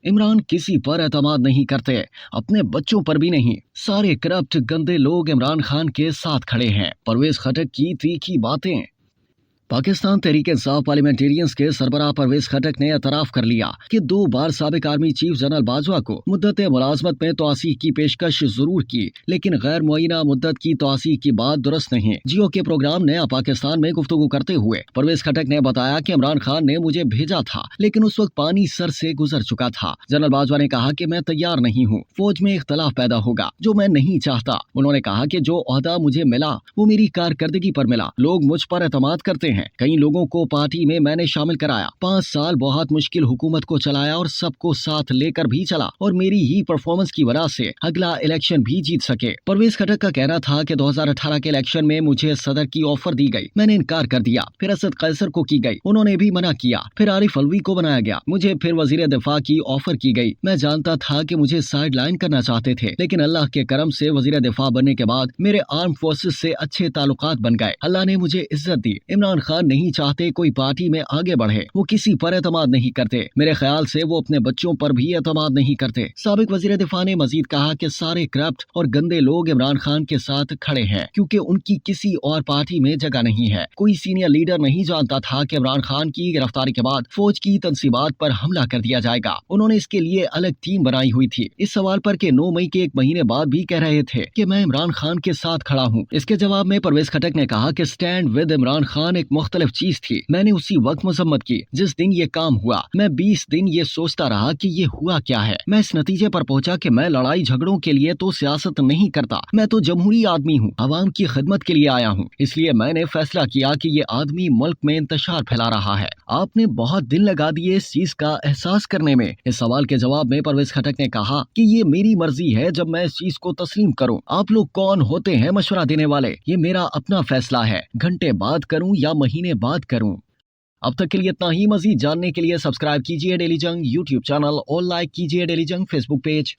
इमरान किसी पर एतमाद नहीं करते, अपने बच्चों पर भी नहीं। सारे करप्ट गंदे लोग इमरान खान के साथ खड़े हैं। परवेज खटक की तीखी बातें। पाकिस्तान तहरीक इंसाफ पार्लियामेंटेरियंस के सरबराह परवेज खटक ने एतराफ कर लिया कि 2 बार साबिक आर्मी चीफ जनरल बाजवा को मुद्दत मुलाजमत में तोसीक की पेशकश जरूर की, लेकिन गैर मुअय्यना मुद्दत की तोसीक की बात दुरुस्त नहीं। जियो के प्रोग्राम नया पाकिस्तान में गुफ्तगू करते हुए परवेज खटक ने बताया कि इमरान खान ने मुझे भेजा था, लेकिन उस वक्त पानी सर से गुजर चुका था। जनरल बाजवा ने कहा कि मैं तैयार नहीं हूँ, फौज में इख्तलाफ पैदा होगा जो मैं नहीं चाहता। उन्होंने कहा कि जो ओहदा मुझे मिला वो मेरी कारकर्दगी पर मिला। लोग मुझ पर एतमाद करते हैं। कई लोगों को पार्टी में मैंने शामिल कराया। 5 साल बहुत मुश्किल हुकूमत को चलाया और सबको साथ लेकर भी चला, और मेरी ही परफॉर्मेंस की वजह से अगला इलेक्शन भी जीत सके। परवेज खटक का कहना था कि 2018 के इलेक्शन में मुझे सदर की ऑफर दी गई, मैंने इनकार कर दिया। फिर असद कैसर को की गई, उन्होंने भी मना किया। फिर आरिफ अलवी को बनाया गया, मुझे फिर वजीर दिफा की ऑफर की गई। मैं जानता था कि मुझे साइड लाइन करना चाहते थे, लेकिन अल्लाह के करम से वजीर दिफा बनने के बाद मेरे आर्म फोर्सेस से अच्छे ताल्लुकात बन गए। अल्लाह ने मुझे इज्जत दी। इमरान खान नहीं चाहते कोई पार्टी में आगे बढ़े, वो किसी पर एतमाद नहीं करते। मेरे ख्याल से वो अपने बच्चों पर भी एतमाद नहीं करते। साबिक वजीर दिफा ने मजीद कहा कि सारे करप्ट और गंदे लोग इमरान खान के साथ खड़े हैं, क्योंकि उनकी किसी और पार्टी में जगह नहीं है। कोई सीनियर लीडर नहीं जानता था कि इमरान खान की गिरफ्तारी के बाद फौज की तंसीबात पर हमला कर दिया जाएगा। उन्होंने इसके लिए अलग टीम बनाई हुई थी। इस सवाल पर कि 9 मई के 1 महीने बाद भी कह रहे थे कि मैं इमरान खान के साथ खड़ा हूँ। इसके जवाब में परवेज खटक ने कहा कि स्टैंड विद इमरान खान एक मुख्तलिफ चीज थी। मैंने उसी वक्त मजम्मत की जिस दिन ये काम हुआ। मैं 20 दिन ये सोचता रहा कि ये हुआ क्या है। मैं इस नतीजे पर पहुंचा कि मैं लड़ाई झगड़ों के लिए तो सियासत नहीं करता, मैं तो जमहूरी आदमी हूँ, आवाम की खिदमत के लिए आया हूँ। इसलिए मैंने फैसला किया कि ये आदमी मुल्क में इंतशार फैला रहा है। आपने बहुत दिन लगा दिए इस चीज का एहसास करने में। इस सवाल के जवाब में परवेज खटक ने कहा कि ये मेरी मर्जी है जब मैं इस चीज को तस्लीम करूँ। आप लोग कौन होते हैं मशवरा देने वाले? ये मेरा अपना फैसला है, घंटे बाद करूँ या महीने बाद करूँ। अब तक के लिए इतना ही। मजीद जानने के लिए सब्सक्राइब कीजिए डेली जंग यूट्यूब चैनल और लाइक कीजिए डेली जंग फेसबुक पेज।